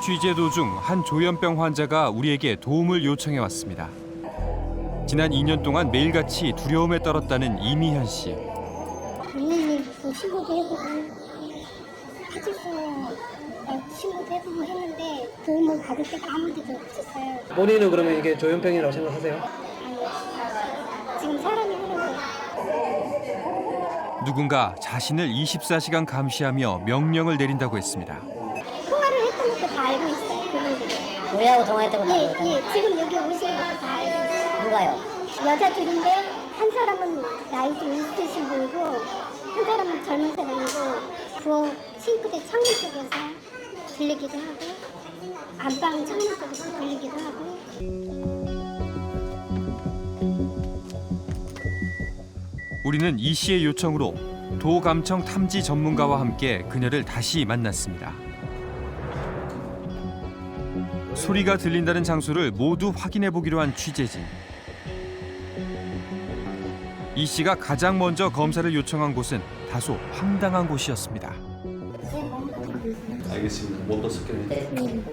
취재 도중 한 조현병 환자가 우리에게 도움을 요청해 왔습니다. 지난 2년 동안 매일같이 두려움에 떨었다는 이미현 씨. 112 신고도 해보고 파출소 신고도 해보고 했는데 도움을 받을 때가 아무 데도 없었어요. 본인은 그러면 이게 조현병이라고 생각하세요? 아니, 지금 사람이 하는 거 누군가 자신을 24시간 감시하며 명령을 내린다고 했습니다. 통화를 했던 것도 다 알고 있어요. 그분들이. 우리하고 통화했다고 다 알고 예, 지금 여기 오신 것도 다 알고 있어요. 누가요? 여자 둘인데 한 사람은 나이 좀 있으신 분이고 한 사람은 젊은 사람이고 부엌 싱크대 창문 쪽에서 들리기도 하고 안방 창문 쪽에서 들리기도 하고. 우리는 이 씨의 요청으로 도감청 탐지 전문가와 함께 그녀를 다시 만났습니다. 소리가 들린다는 장소를 모두 확인해 보기로 한 취재진. 이 씨가 가장 먼저 검사를 요청한 곳은 다소 황당한 곳이었습니다. 알겠습니다. 몸도 섞여있네.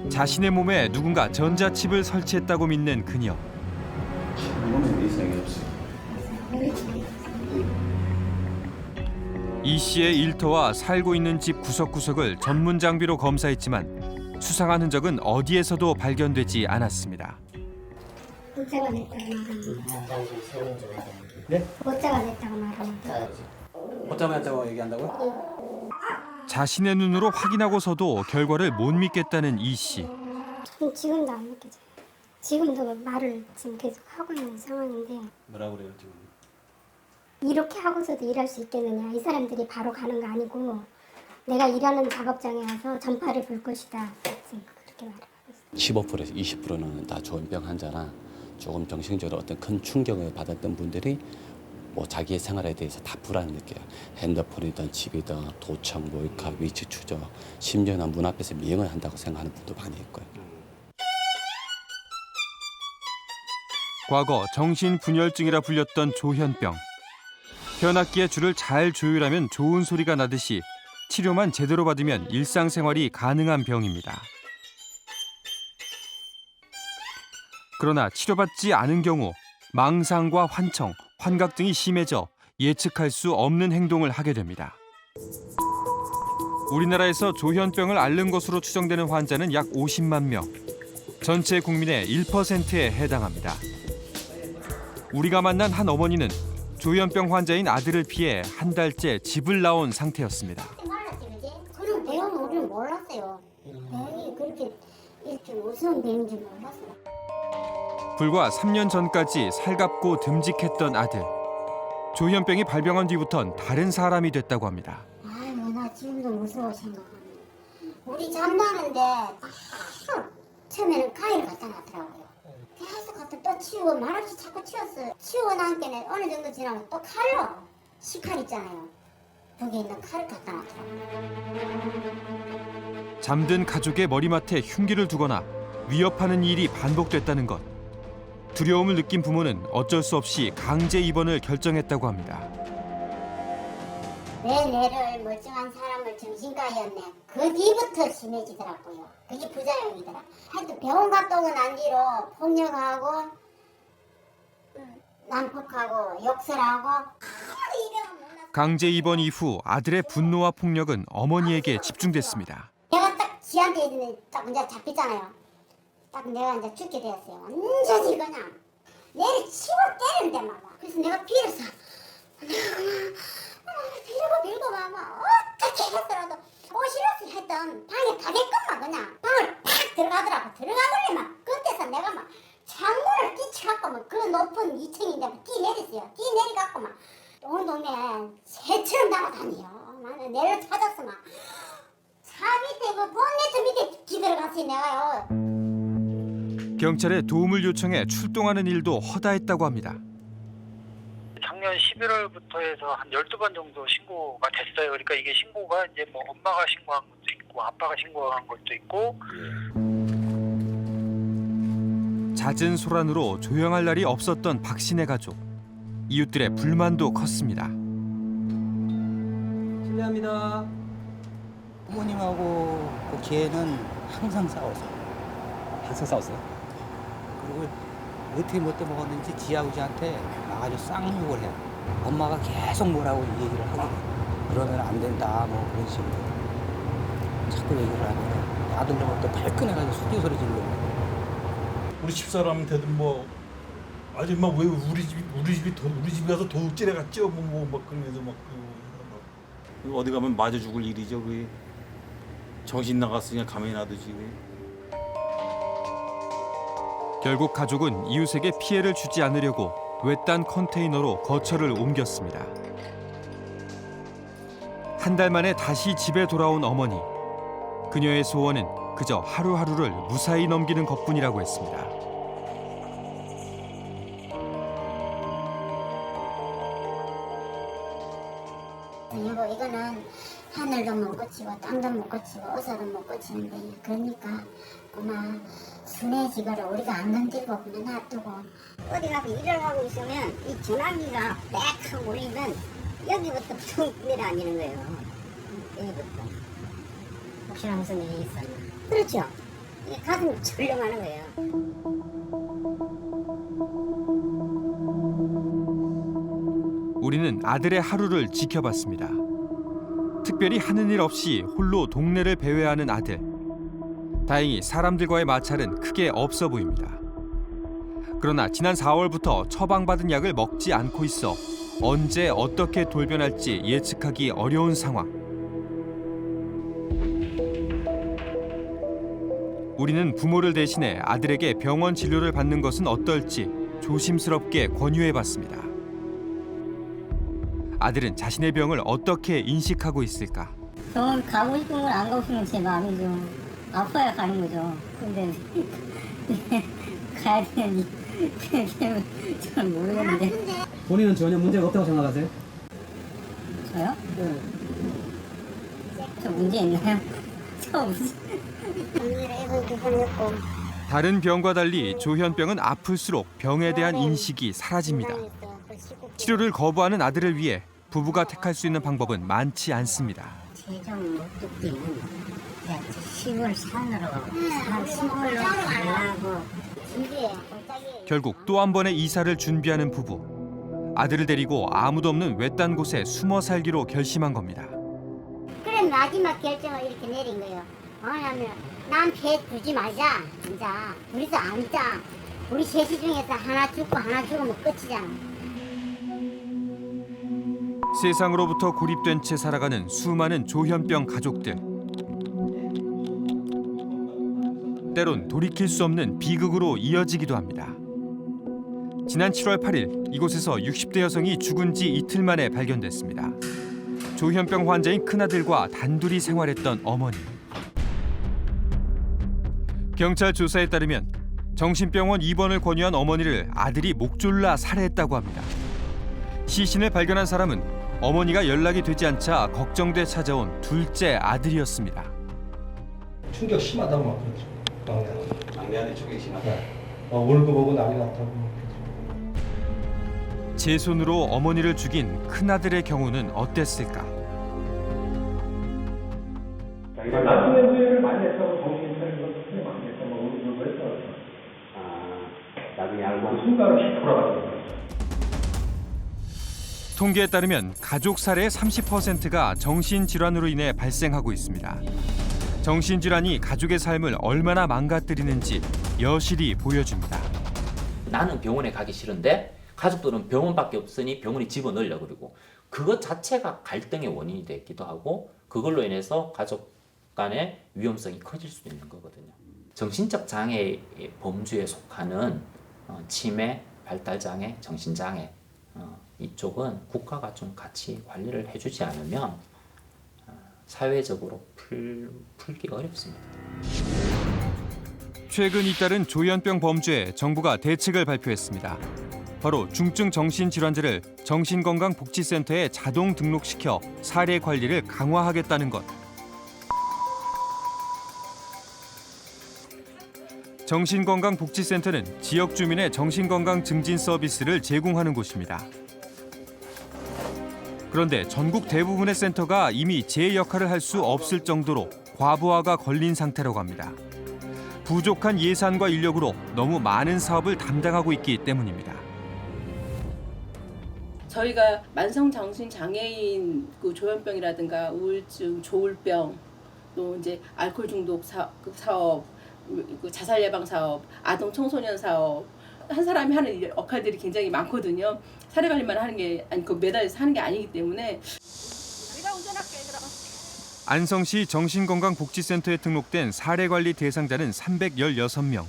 자신의 몸에 누군가 전자칩을 설치했다고 믿는 그녀. 몸에 이상이 없어요. 이 씨의 일터와 살고 있는 집 구석구석을 전문 장비로 검사했지만 수상한 흔적은 어디에서도 발견되지 않았습니다. 못자가 냈다고 말합니다. 네? 못자가 냈다고 말합니다. 어쩌면 얘기한다고요? 자신의 눈으로 확인하고서도 결과를 못 믿겠다는 이 씨. 지금도 안 믿겨져요. 지금도 말을 지금 계속 하고 있는 상황인데 뭐라고 그래요 지금? 이렇게 하고서도 일할 수 있겠느냐. 이 사람들이 바로 가는 거 아니고 내가 일하는 작업장에 와서 전파를 불 것이다. 지금 그렇게 말을 하고 있어요. 15%에서 20%는 다 조현병 환자나 조금 정신적으로 어떤 큰 충격을 받았던 분들이 뭐 자기의 생활에 대해서 다 불안을 느껴요. 핸드폰이든 집이든 도청, 몰카, 위치 추적, 심지어는 문 앞에서 미행을 한다고 생각하는 분도 많이 있고요. 과거 정신분열증이라 불렸던 조현병. 현악기의 줄을 잘 조율하면 좋은 소리가 나듯이 치료만 제대로 받으면 일상생활이 가능한 병입니다. 그러나 치료받지 않은 경우 망상과 환청, 환각 등이 심해져 예측할 수 없는 행동을 하게 됩니다. 우리나라에서 조현병을 앓는 것으로 추정되는 환자는 약 50만 명. 전체 국민의 1%에 해당합니다. 우리가 만난 한 어머니는 조현병 환자인 아들을 피해 한 달째 집을 나온 상태였습니다. 그런 내용은 우리는 몰랐어요. 내용이 그렇게 이렇게 무서운 내용인지 몰랐어요. 불과 3년 전까지 살갑고 듬직했던 아들. 조현병이 발병한 뒤부턴 다른 사람이 됐다고 합니다. 아유, 나 지금도 무서워 생각하면. 우리 잠자는데 처음에는 가위를 갖다 놨더라고요. 계속 갖다 또 치우고 말없이 자꾸 치웠어요. 치우고 난 게는 어느 정도 지나면 또 칼로 식칼 있잖아요. 거기 있는 칼을 갖다 놨더라고요. 잠든 가족의 머리맡에 흉기를 두거나 위협하는 일이 반복됐다는 것. 두려움을 느낀 부모는 어쩔 수 없이 강제 입원을 결정했다고 합니다. 내 뇌를 멀쩡한 사람을 정신과였네. 그 뒤부터 심해지더라고요. 그게 부작용이더라. 하여튼 병원 갔다 오고 난 뒤로 폭력하고 난폭하고 욕설하고 강제 입원 이후 아들의 분노와 폭력은 어머니에게 집중됐습니다. 내가 딱 지한테 딱 이제 잡혔잖아요. 딱 내가 이제 죽게 되었어요. 완전히 그냥 내를 치고 때리는데 말이야. 그래서 내가 빌어서 내가 그냥 빌고 막 어떻게 해서라도 오시러스 했던 방에 가게끔만 그냥 방을 팍 들어가더라고. 들어가버리면 그때서 내가 막 창문을 끼쳐갖고 막 그 높은 2층인데 뛰내렸어요. 뛰내려갖고 막 온 동네 새처럼 나가다니요. 나는 내를 찾았어 막. 차 밑에 그 본네트 밑에 기들어갔어요 내가요. 경찰에 도움을 요청해 출동하는 일도 허다했다고 합니다. 작년 11월부터 해서 한 12번 정도 신고가 됐어요. 그러니까 이게 신고가 이제 뭐 엄마가 신고한 것도 있고 아빠가 신고한 것도 있고. 잦은 소란으로 조용할 날이 없었던 박씨네 가족. 이웃들의 불만도 컸습니다. 실례합니다. 부모님하고 그 걔는 항상 싸웠어요. 항상 싸웠어요. 그리고 어떻게 못돼 먹었는지 지 아버지한테 아주 쌍욕을 해요. 엄마가 계속 뭐라고 얘기를 하거든. 그러면 안 된다 뭐 그런 식으로 자꾸 얘기를 하면 아들놈을 또 발끈해가지고 소리 지르고. 우리 집사람한테도 뭐 아줌마 왜 우리 집이 우리 집에 가서 도둑질해 갔죠 뭐 그러면서 막 어디 가면 맞아 죽을 일이죠. 그 정신 나갔으니까 가만히 놔두지. 결국 가족은 이웃에게 피해를 주지 않으려고 외딴 컨테이너로 거처를 옮겼습니다. 한 달 만에 다시 집에 돌아온 어머니. 그녀의 소원은 그저 하루하루를 무사히 넘기는 것뿐이라고 했습니다. 여보, 이거는 하늘도 못 고치고 땅도 못 고치고 어사도 못 고치는데 그러니까 엄마 순해지거라 우리가 안 건들고 그냥 놔두고 어디 가서 일을 하고 있으면 이 전화기가 빽 하고 울리면 여기부터 툭 내려앉는 거예요. 여기부터. 혹시나 무슨 일이 있었나. 그렇죠. 이 가슴이 철렁하는 거예요. 우리는 아들의 하루를 지켜봤습니다. 특별히 하는 일 없이 홀로 동네를 배회하는 아들. 다행히 사람들과의 마찰은 크게 없어 보입니다. 그러나 지난 4월부터 처방받은 약을 먹지 않고 있어 언제 어떻게 돌변할지 예측하기 어려운 상황. 우리는 부모를 대신해 아들에게 병원 진료를 받는 것은 어떨지 조심스럽게 권유해봤습니다. 아들은 자신의 병을 어떻게 인식하고 있을까? 병원 가고 싶은 건 안 가고 싶으면 제 마음이죠. 아파야 가는 거죠. 근데 가야 되니 잘 모르겠는데. 본인은 전혀 문제가 없다고 생각하세요? 저요? 저 문제 있나요? 저 문제. 다른 병과 달리 조현병은 아플수록 병에 대한 인식이 사라집니다. 치료를 거부하는 아들을 위해 부부가 택할 수 있는 방법은 많지 않습니다. 최종 목적지는 시골 산으로 시골로 가려고. 결국 또 한 번의 이사를 준비하는 부부. 아들을 데리고 아무도 없는 외딴 곳에 숨어 살기로 결심한 겁니다. 그래 마지막 결정을 이렇게 내린 거예요. 뭐냐면 난 배 두지 말자. 진짜 우리도 앉자. 우리 셋이 중에서 하나 죽고 하나 죽으면 끝이잖아. 세상으로부터 고립된 채 살아가는 수많은 조현병 가족들. 때론 돌이킬 수 없는 비극으로 이어지기도 합니다. 지난 7월 8일 이곳에서 60대 여성이 죽은 지 이틀 만에 발견됐습니다. 조현병 환자인 큰아들과 단둘이 생활했던 어머니. 경찰 조사에 따르면 정신병원 입원을 권유한 어머니를 아들이 목 졸라 살해했다고 합니다. 시신을 발견한 사람은 어머니가 연락이 되지 않자 걱정돼 찾아온 둘째 아들이었습니다. 충격 심하다고 막 그러죠. 막내한테 충격이 심하다. 오는 거 보고 난리 났다고. 제 손으로 어머니를 죽인 큰아들의 경우는 어땠을까? 나중에 후회를 많이 했다고 정신 차리는 걸 후회 많이 했다고 울고 했더라고요. 나중에 알고 순간을 휙 돌아가죠. 통계에 따르면 가족 살해의 30%가 정신질환으로 인해 발생하고 있습니다. 정신질환이 가족의 삶을 얼마나 망가뜨리는지 여실히 보여줍니다. 나는 병원에 가기 싫은데 가족들은 병원밖에 없으니 병원에 집어넣으려고 그러고 그것 자체가 갈등의 원인이 되기도 하고 그걸로 인해서 가족 간의 위험성이 커질 수도 있는 거거든요. 정신적 장애의 범주에 속하는 치매, 발달장애, 정신장애 이쪽은 국가가 좀 같이 관리를 해주지 않으면 사회적으로 풀기 어렵습니다. 최근 잇따른 조현병 범죄에 정부가 대책을 발표했습니다. 바로 중증 정신질환자를 정신건강복지센터에 자동 등록시켜 사례 관리를 강화하겠다는 것. 정신건강복지센터는 지역 주민의 정신건강 증진 서비스를 제공하는 곳입니다. 그런데 전국 대부분의 센터가 이미 제 역할을 할 수 없을 정도로 과부하가 걸린 상태라고 합니다. 부족한 예산과 인력으로 너무 많은 사업을 담당하고 있기 때문입니다. 저희가 만성정신장애인 조현병이라든가 우울증, 조울병, 또 이제 알코올 중독 사업, 자살 예방 사업, 아동 청소년 사업, 한 사람이 하는 역할들이 굉장히 많거든요. 사례 관리만 하는 게 아니고 매달려서 하는 게 아니기 때문에. 내가 운전할게, 그럼. 안성시 정신건강복지센터에 등록된 사례관리 대상자는 316명.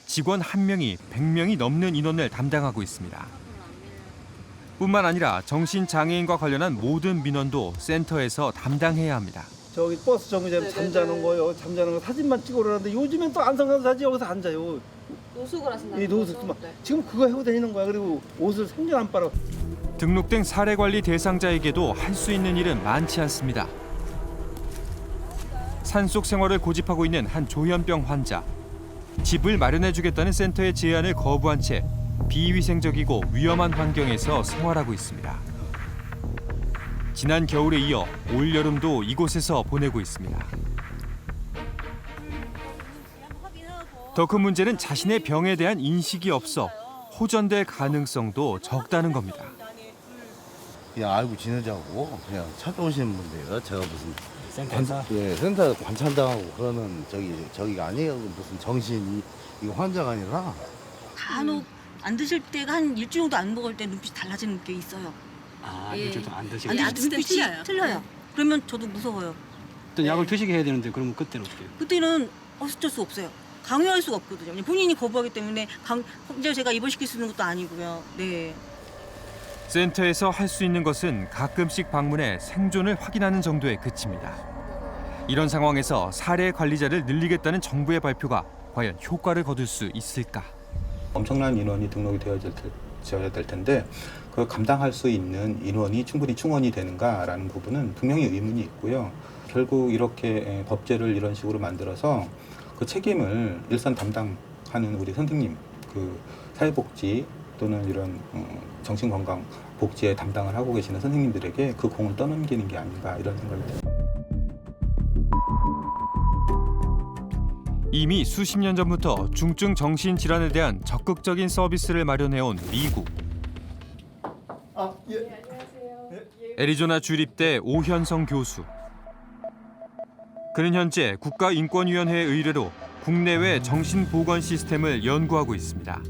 직원 1명이 100명이 넘는 인원을 담당하고 있습니다. 뿐만 아니라 정신장애인과 관련한 모든 민원도 센터에서 담당해야 합니다. 저기 버스 정류장 잠자는 거요. 잠자는 거 사진만 찍어오라는데 요즘엔 또 안성가서 사진 여기서 앉아요. 노숙을 하신다는 이 노숙 막 지금 그거 해고 다니는 거야. 그리고 옷을 생전 안 빨아. 등록된 사례관리 대상자에게도 할 수 있는 일은 많지 않습니다. 산속 생활을 고집하고 있는 한 조현병 환자. 집을 마련해주겠다는 센터의 제안을 거부한 채 비위생적이고 위험한 환경에서 생활하고 있습니다. 지난 겨울에 이어 올 여름도 이곳에서 보내고 있습니다. 더 큰 문제는 자신의 병에 대한 인식이 없어 호전될 가능성도 적다는 겁니다. 그냥 알고 지내자고 그냥 찾아오시는 분들이에요. 제가 무슨 센터? 예, 센터 관찰당하고 그러는 저기가 아니에요. 무슨 정신 이거 환자가 아니라. 간혹 안 드실 때가 한 일주일 정도 안 먹을 때 눈빛이 달라지는 게 있어요. 아, 예. 일주일 동안 안 드시고. 안 드실 때 눈빛이 틀려요. 그러면 저도 무서워요. 어떤 약을 드시게 해야 되는데 그러면 그때는 어떻게 해요? 그때는 어쩔 수 없어요. 강요할 수가 없거든요. 본인이 거부하기 때문에 이제 제가 입원시킬 수 있는 것도 아니고요. 네. 센터에서 할 수 있는 것은 가끔씩 방문해 생존을 확인하는 정도에 그칩니다. 이런 상황에서 사례 관리자를 늘리겠다는 정부의 발표가 과연 효과를 거둘 수 있을까? 엄청난 인원이 등록이 되어야 될 텐데 그 감당할 수 있는 인원이 충분히 충원이 되는가라는 부분은 분명히 의문이 있고요. 결국 이렇게 법제를 이런 식으로 만들어서 그 책임을 일선 담당하는 우리 선생님, 그 사회복지 또는 이런 정신건강 복지에 담당을 하고 계시는 선생님들에게 그 공을 떠넘기는 게 아닌가 이런 생각이 듭니다. 이미 수십 년 전부터 중증 정신질환에 대한 적극적인 서비스를 마련해온 미국. 애리조나 주립대 오현성 교수. 그는 현재 국가인권위원회의 의뢰로 국내외 정신보건 시스템을 연구하고 있습니다.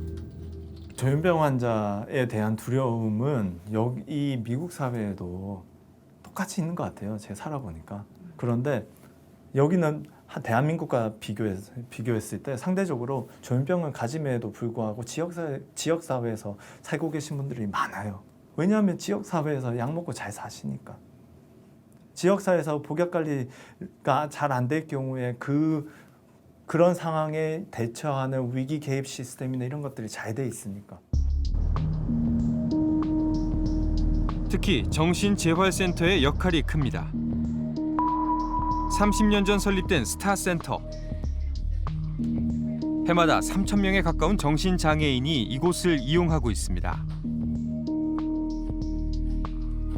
조현병 환자에 대한 두려움은 이 미국 사회에도 똑같이 있는 것 같아요. 제가 살아보니까. 그런데 여기는 대한민국과 비교했을 때 상대적으로 조현병을 가짐에도 불구하고 지역사회에서 살고 계신 분들이 많아요. 왜냐하면 지역사회에서 약 먹고 잘 사시니까. 지역사회에서 복약관리가 잘 안 될 경우에 그런 상황에 대처하는 위기 개입 시스템이나 이런 것들이 잘 돼 있으니까. 특히 정신재활센터의 역할이 큽니다. 30년 전 설립된 스타센터. 해마다 3,000명에 가까운 정신장애인이 이곳을 이용하고 있습니다.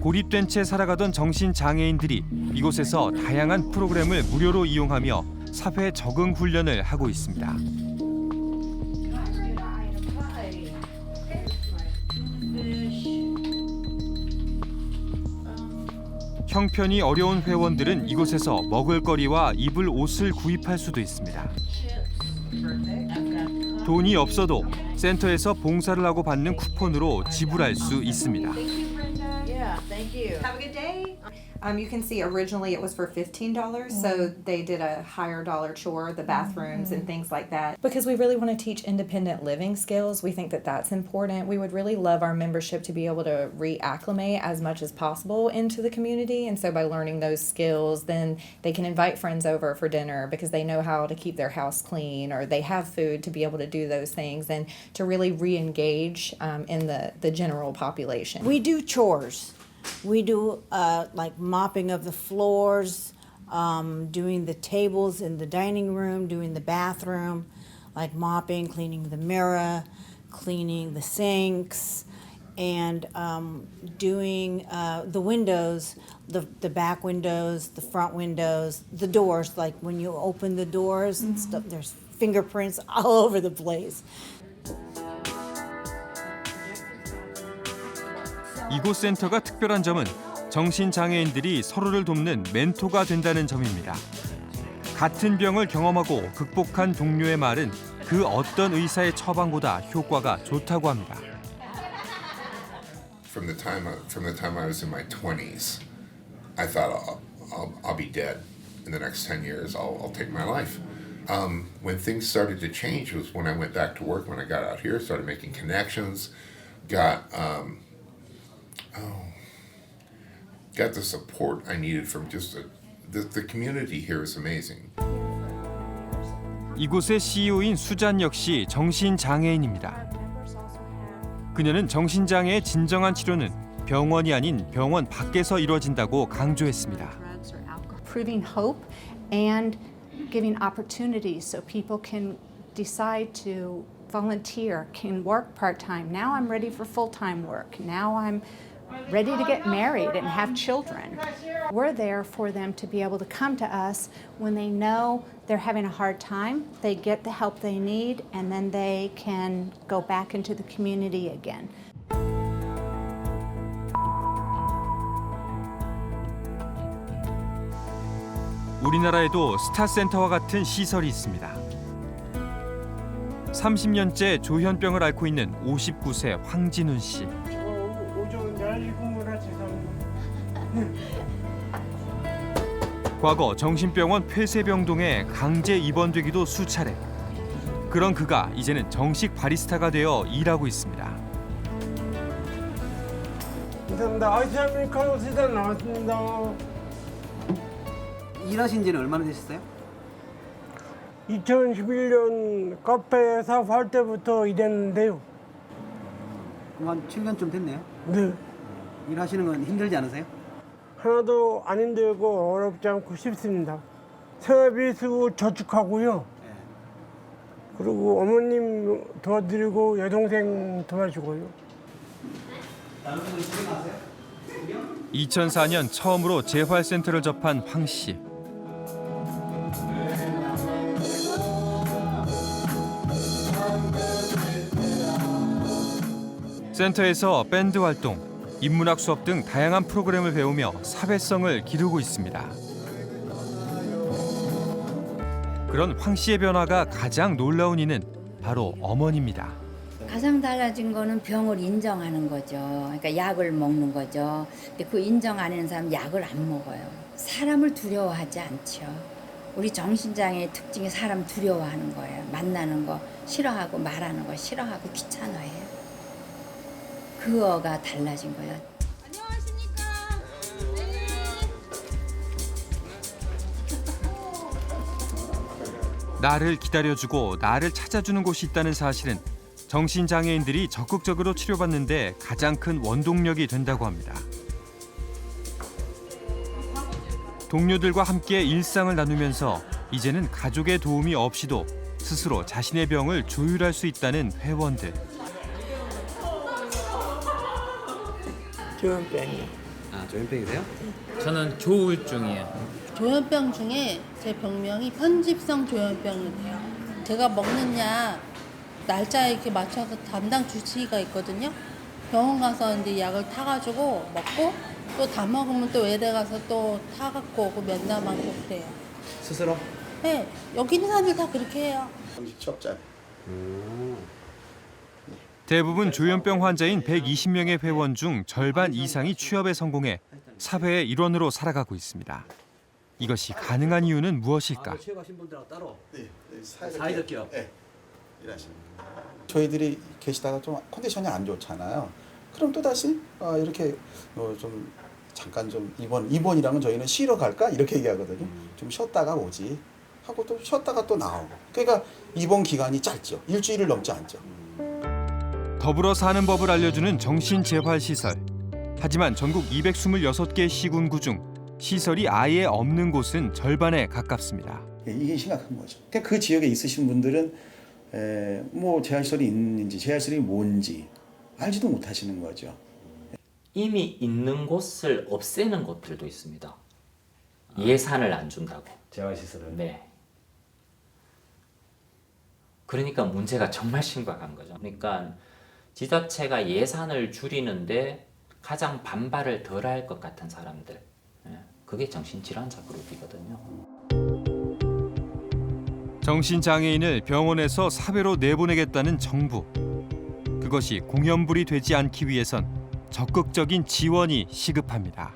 고립된 채 살아가던 정신장애인들이 이곳에서 다양한 프로그램을 무료로 이용하며 사회 적응 훈련을 하고 있습니다. 형편이 어려운 회원들은 이곳에서 먹을거리와 입을 옷을 구입할 수도 있습니다. 돈이 없어도 센터에서 봉사를 하고 받는 쿠폰으로 지불할 수 있습니다. Thank you. Have a good day. You can see originally it was for $15, so they did a higher dollar chore, the bathrooms and things like that. Because we really want to teach independent living skills, we think that that's important. We would really love our membership to be able to reacclimate as much as possible into the community. And so by learning those skills, then they can invite friends over for dinner because they know how to keep their house clean or they have food to be able to do those things and to really re-engage in the general population. We do chores. We do like mopping of the floors, doing the tables in the dining room, doing the bathroom, like mopping, cleaning the mirror, cleaning the sinks, and doing the windows, the back windows, the front windows, the doors, like when you open the doors and stuff, there's fingerprints all over the place. 이곳 센터가 특별한 점은 정신장애인들이 서로를 돕는 멘토가 된다는 점입니다. 같은 병을 경험하고 극복한 동료의 말은 그 어떤 의사의 처방보다 효과가 좋다고 합니다. From the time I was in my 20s, I thought I'll be dead in the next 10 years. I'll take my life. When things started to change was when I went back to work. When I got out here, started making connections, got the support I needed from just the community here is amazing. 이곳의 CEO인 수잔 역시 정신장애인입니다. 그녀는 정신장애의 진정한 치료는 병원이 아닌 병원 밖에서 이루어진다고 강조했습니다. Proving hope and giving opportunities so people can decide to volunteer, can work part-time. Now I'm ready for full-time work. Now I'm ready to get married and have children. We're there for them to be able to come to us when they know they're having a hard time, they get the help they need, and then they can go back into the community again. 우리나라에도 스타센터와 같은 시설이 있습니다. 30년째 조현병을 앓고 있는 59세 황진훈 씨. 과거 정신병원 폐쇄병동에 강제 입원되기도 수차례. 그런 그가 이제는 정식 바리스타가 되어 일하고 있습니다. 감사합니다. 아이스 아메리카노 세잔 나왔습니다. 일하신 지는 얼마나 되셨어요? 2011년 카페 사업할 때부터 일했는데요. 그럼 한 7년쯤 됐네요. 네. 일하시는 건 힘들지 않으세요? 하나도 안 힘들고 어렵지 않고 쉽습니다. 생활비 쓰고 저축하고요. 그리고 어머님 도와드리고 여동생 도와주고요. 2004년 처음으로 재활센터를 접한 황 씨. 센터에서 밴드 활동, 인문학 수업 등 다양한 프로그램을 배우며 사회성을 기르고 있습니다. 그런 황 씨의 변화가 가장 놀라운 이는 바로 어머니입니다. 가장 달라진 거는 병을 인정하는 거죠. 그러니까 약을 먹는 거죠. 근데 그 인정 안 하는 사람 약을 안 먹어요. 사람을 두려워하지 않죠. 우리 정신장애의 특징이 사람 두려워하는 거예요. 만나는 거 싫어하고 말하는 거 싫어하고 귀찮아해요. 그거가 달라진 거예요. 나를 기다려주고 나를 찾아주는 곳이 있다는 사실은 정신장애인들이 적극적으로 치료받는데 가장 큰 원동력이 된다고 합니다. 동료들과 함께 일상을 나누면서 이제는 가족의 도움이 없이도 스스로 자신의 병을 조율할 수 있다는 회원들. 조현병이요. 아, 조현병이세요? 저는 조울증이에요. 조현병 중에 제 병명이 편집성 조현병이에요. 제가 먹는 약 날짜에 이렇게 맞춰서 담당 주치의가 있거든요. 병원 가서 이제 약을 타가지고 먹고 또 다 먹으면 또 외래 가서 또 타갖고 오고 면담하고 그래요. 스스로? 네, 여기 있는 사람들 다 그렇게 해요. 정식 취업자. 대부분 조현병 환자인 120명의 회원 중 절반 이상이 취업에 성공해 사회의 일원으로 살아가고 있습니다. 이것이 가능한 이유는 무엇일까? 취업하신 분들하고 따로 사회적 기업. 네, 일하시는. 저희들이 계시다가 좀 컨디션이 안 좋잖아요. 그럼 또 다시 이렇게 좀 잠깐 좀 입원이라면 저희는 쉬러 갈까 이렇게 얘기하거든요. 좀 쉬었다가 오지 하고 또 쉬었다가 또 나오고. 그러니까 입원 기간이 짧죠. 일주일을 넘지 않죠. 더불어 사는 법을 알려주는 정신재활시설. 하지만 전국 226개 시군구 중 시설이 아예 없는 곳은 절반에 가깝습니다. 이게 심각한 거죠. 그러니까 그 지역에 있으신 분들은 뭐 재활시설이 있는지 재활시설이 뭔지 알지도 못하시는 거죠. 이미 있는 곳을 없애는 곳들도 있습니다. 예산을 안 준다고. 재활시설을. 네. 그러니까 문제가 정말 심각한 거죠. 그러니까 지자체가 예산을 줄이는데 가장 반발을 덜 할 것 같은 사람들. 그게 정신질환자 그룹이거든요. 정신장애인을 병원에서 사회로 내보내겠다는 정부. 그것이 공연불이 되지 않기 위해선 적극적인 지원이 시급합니다.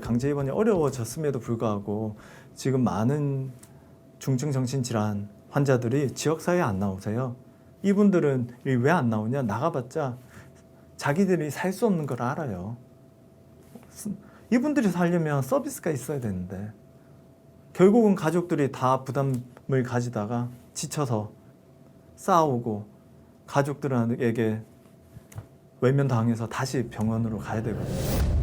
강제 입원이 어려워졌음에도 불구하고 지금 많은 중증 정신질환 환자들이 지역사회에 안 나오세요. 이분들은 왜 안 나오냐? 나가봤자 자기들이 살 수 없는 걸 알아요. 이분들이 살려면 서비스가 있어야 되는데 결국은 가족들이 다 부담을 가지다가 지쳐서 싸우고 가족들에게 외면당해서 다시 병원으로 가야 되거든요.